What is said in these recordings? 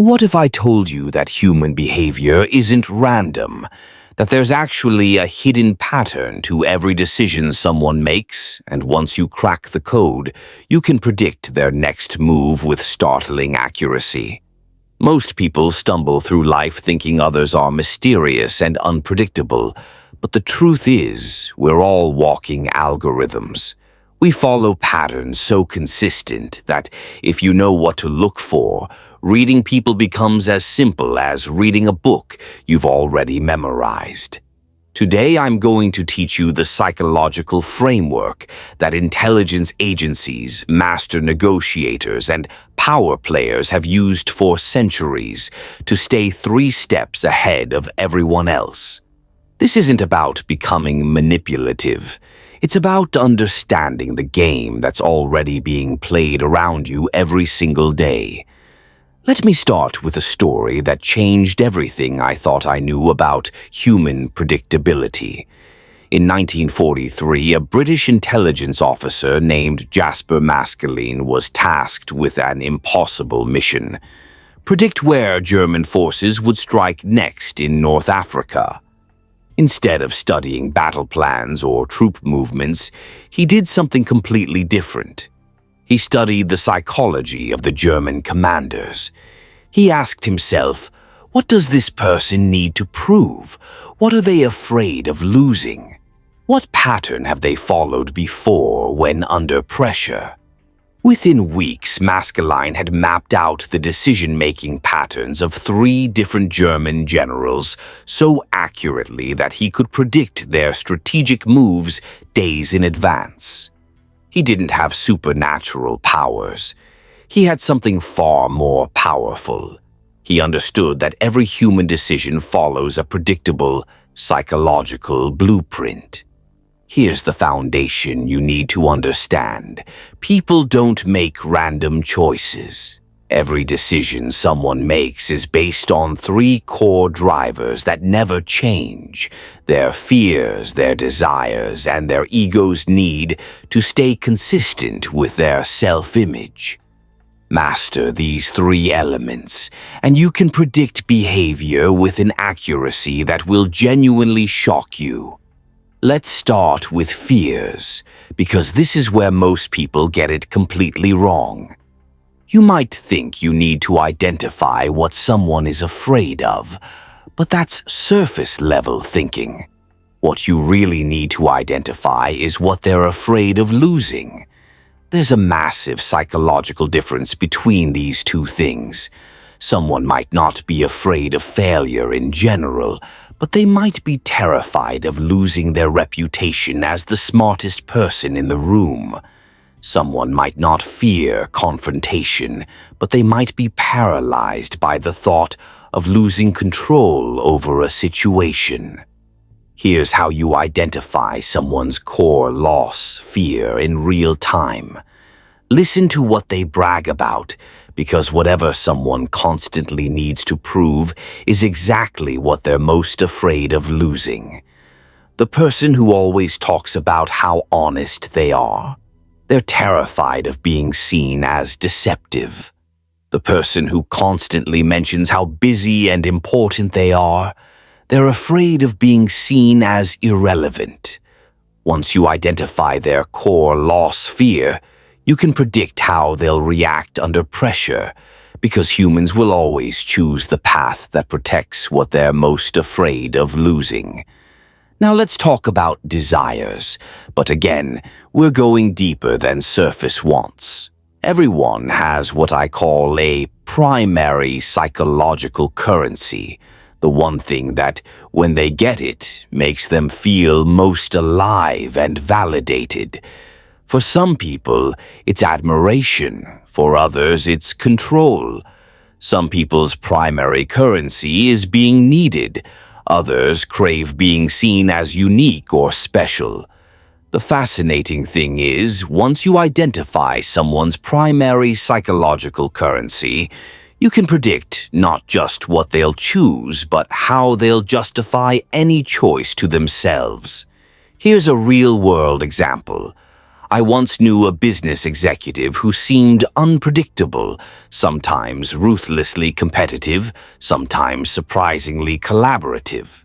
What if I told you that human behavior isn't random, that there's actually a hidden pattern to every decision someone makes, and once you crack the code, you can predict their next move with startling accuracy? Most people stumble through life thinking others are mysterious and unpredictable, but the truth is, we're all walking algorithms. We follow patterns so consistent that if you know what to look for, reading people becomes as simple as reading a book you've already memorized. Today I'm going to teach you the psychological framework that intelligence agencies, master negotiators, and power players have used for centuries to stay 3 steps ahead of everyone else. This isn't about becoming manipulative. It's about understanding the game that's already being played around you every single day. Let me start with a story that changed everything I thought I knew about human predictability. In 1943, a British intelligence officer named Jasper Maskelyne was tasked with an impossible mission: predict where German forces would strike next in North Africa. Instead of studying battle plans or troop movements, he did something completely different. He studied the psychology of the German commanders. He asked himself, what does this person need to prove? What are they afraid of losing? What pattern have they followed before when under pressure? Within weeks, Maskelyne had mapped out the decision-making patterns of 3 different German generals so accurately that he could predict their strategic moves days in advance. He didn't have supernatural powers. He had something far more powerful. He understood that every human decision follows a predictable, psychological blueprint. Here's the foundation you need to understand. People don't make random choices. Every decision someone makes is based on 3 core drivers that never change: their fears, their desires, and their ego's need to stay consistent with their self-image. Master these 3 elements, and you can predict behavior with an accuracy that will genuinely shock you. Let's start with fears, because this is where most people get it completely wrong. You might think you need to identify what someone is afraid of, but that's surface-level thinking. What you really need to identify is what they're afraid of losing. There's a massive psychological difference between these 2 things. Someone might not be afraid of failure in general, but they might be terrified of losing their reputation as the smartest person in the room. Someone might not fear confrontation, but they might be paralyzed by the thought of losing control over a situation. Here's how you identify someone's core loss fear in real time. Listen to what they brag about, because whatever someone constantly needs to prove is exactly what they're most afraid of losing. The person who always talks about how honest they are. They're terrified of being seen as deceptive. The person who constantly mentions how busy and important they are. They're afraid of being seen as irrelevant. Once you identify their core loss fear, you can predict how they'll react under pressure, because humans will always choose the path that protects what they're most afraid of losing. Now let's talk about desires, but again, we're going deeper than surface wants. Everyone has what I call a primary psychological currency, the one thing that, when they get it, makes them feel most alive and validated. For some people, it's admiration. For others, it's control. Some people's primary currency is being needed. Others crave being seen as unique or special. The fascinating thing is, once you identify someone's primary psychological currency, you can predict not just what they'll choose, but how they'll justify any choice to themselves. Here's a real-world example. I once knew a business executive who seemed unpredictable, sometimes ruthlessly competitive, sometimes surprisingly collaborative.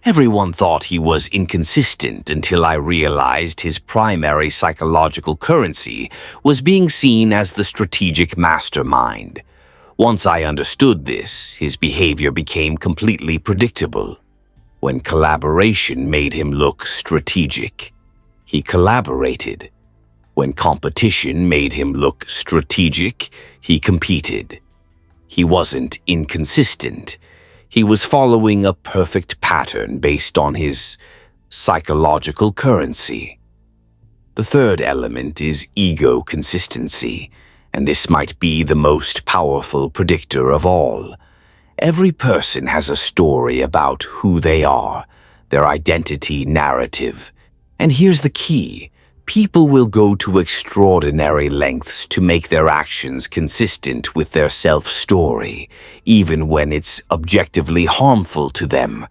Everyone thought he was inconsistent until I realized his primary psychological currency was being seen as the strategic mastermind. Once I understood this, his behavior became completely predictable. When collaboration made him look strategic, he collaborated. When competition made him look strategic, he competed. He wasn't inconsistent. He was following a perfect pattern based on his psychological currency. The third element is ego consistency, and this might be the most powerful predictor of all. Every person has a story about who they are, their identity narrative. And here's the key. People will go to extraordinary lengths to make their actions consistent with their self-story, even when it's objectively harmful to them.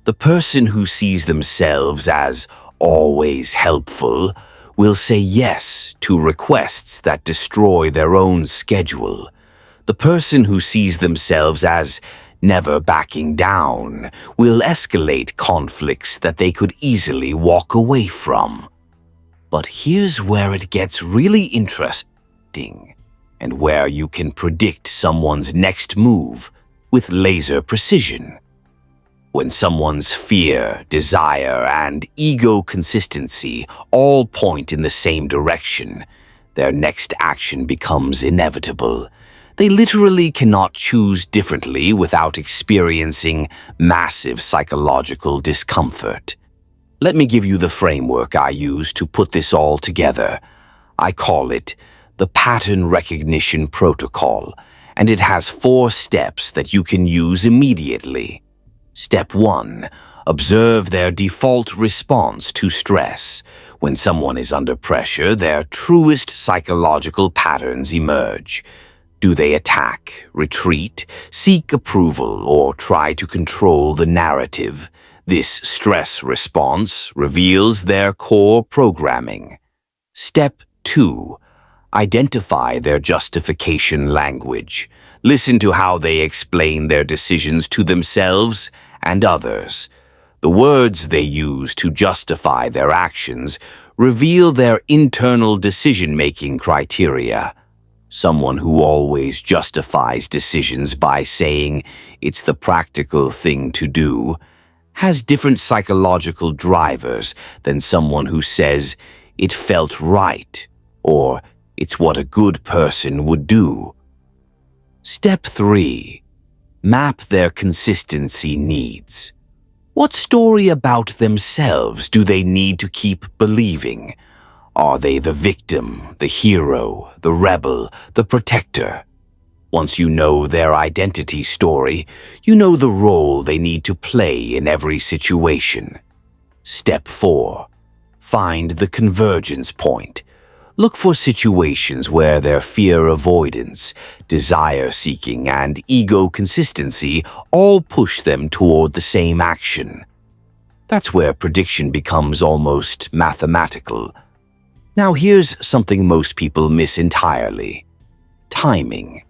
The person who sees themselves as always helpful will say yes to requests that destroy their own schedule. The person who sees themselves as never backing down will escalate conflicts that they could easily walk away from. But here's where it gets really interesting, and where you can predict someone's next move with laser precision. When someone's fear, desire, and ego consistency all point in the same direction, their next action becomes inevitable. They literally cannot choose differently without experiencing massive psychological discomfort. Let me give you the framework I use to put this all together. I call it the Pattern Recognition Protocol, and it has 4 steps that you can use immediately. Step 1. Observe their default response to stress. When someone is under pressure, their truest psychological patterns emerge. Do they attack, retreat, seek approval, or try to control the narrative? This stress response reveals their core programming. Step 2. Identify their justification language. Listen to how they explain their decisions to themselves and others. The words they use to justify their actions reveal their internal decision-making criteria. Someone who always justifies decisions by saying it's the practical thing to do has different psychological drivers than someone who says it felt right or it's what a good person would do. Step 3. Map their consistency needs. What story about themselves do they need to keep believing? Are they the victim, the hero, the rebel, the protector? Once you know their identity story, you know the role they need to play in every situation. Step 4. Find the convergence point. Look for situations where their fear avoidance, desire seeking, and ego consistency all push them toward the same action. That's where prediction becomes almost mathematical. Now here's something most people miss entirely. Timing.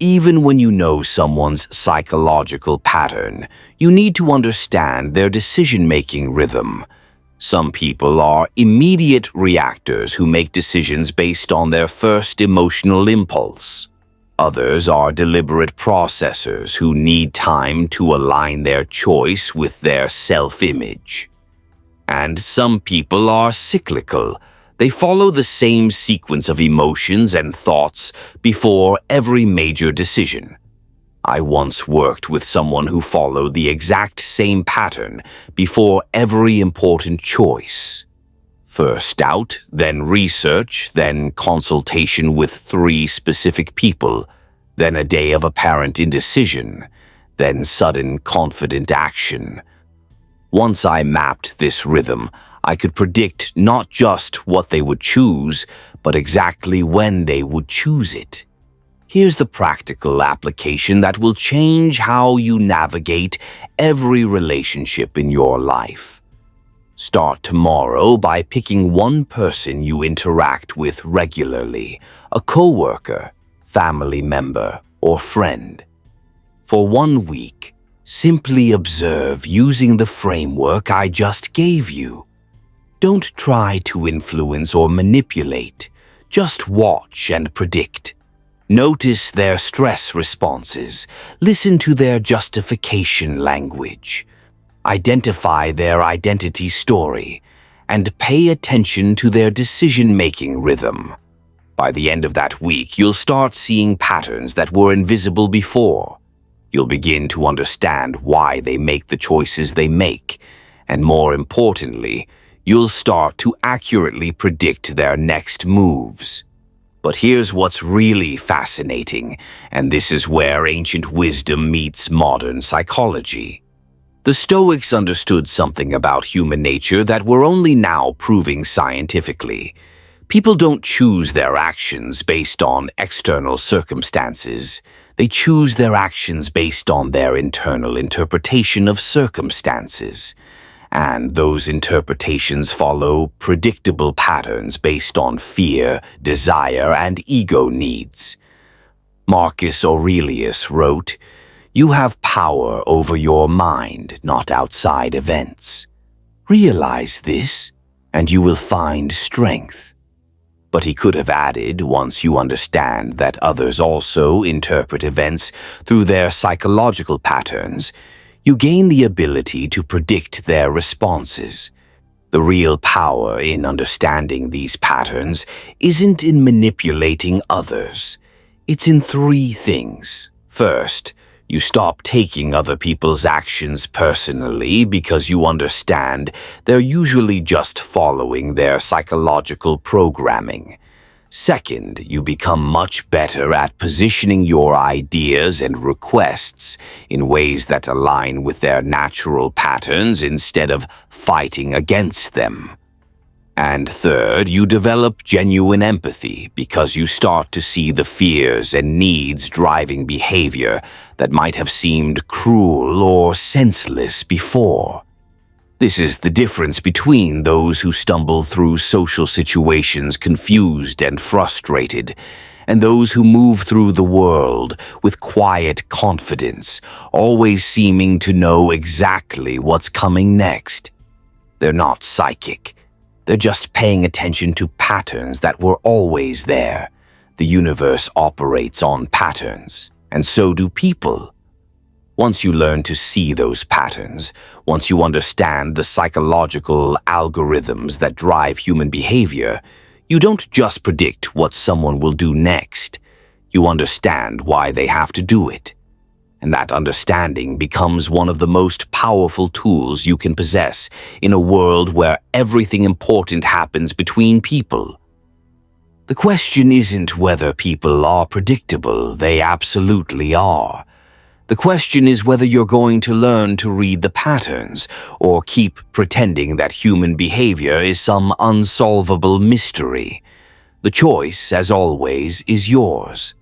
Even when you know someone's psychological pattern, you need to understand their decision-making rhythm. Some people are immediate reactors who make decisions based on their first emotional impulse. Others are deliberate processors who need time to align their choice with their self-image. And some people are cyclical. They follow the same sequence of emotions and thoughts before every major decision. I once worked with someone who followed the exact same pattern before every important choice. First doubt, then research, then consultation with 3 specific people, then a day of apparent indecision, then sudden confident action. Once I mapped this rhythm, I could predict not just what they would choose, but exactly when they would choose it. Here's the practical application that will change how you navigate every relationship in your life. Start tomorrow by picking one person you interact with regularly, a coworker, family member, or friend. For 1 week, simply observe using the framework I just gave you. Don't try to influence or manipulate, just watch and predict. Notice their stress responses, listen to their justification language. Identify their identity story, and pay attention to their decision-making rhythm. By the end of that week, you'll start seeing patterns that were invisible before. You'll begin to understand why they make the choices they make, and more importantly, you'll start to accurately predict their next moves. But here's what's really fascinating, and this is where ancient wisdom meets modern psychology. The Stoics understood something about human nature that we're only now proving scientifically. People don't choose their actions based on external circumstances. They choose their actions based on their internal interpretation of circumstances. And those interpretations follow predictable patterns based on fear, desire, and ego needs. Marcus Aurelius wrote, "You have power over your mind, not outside events. Realize this, and you will find strength." But he could have added, once you understand that others also interpret events through their psychological patterns, you gain the ability to predict their responses. The real power in understanding these patterns isn't in manipulating others. It's in 3 things. First, you stop taking other people's actions personally because you understand they're usually just following their psychological programming. Second, you become much better at positioning your ideas and requests in ways that align with their natural patterns instead of fighting against them. And third, you develop genuine empathy because you start to see the fears and needs driving behavior that might have seemed cruel or senseless before. This is the difference between those who stumble through social situations confused and frustrated, and those who move through the world with quiet confidence, always seeming to know exactly what's coming next. They're not psychic. They're just paying attention to patterns that were always there. The universe operates on patterns, and so do people. Once you learn to see those patterns, once you understand the psychological algorithms that drive human behavior, you don't just predict what someone will do next. You understand why they have to do it. And that understanding becomes one of the most powerful tools you can possess in a world where everything important happens between people. The question isn't whether people are predictable, they absolutely are. The question is whether you're going to learn to read the patterns or keep pretending that human behavior is some unsolvable mystery. The choice, as always, is yours.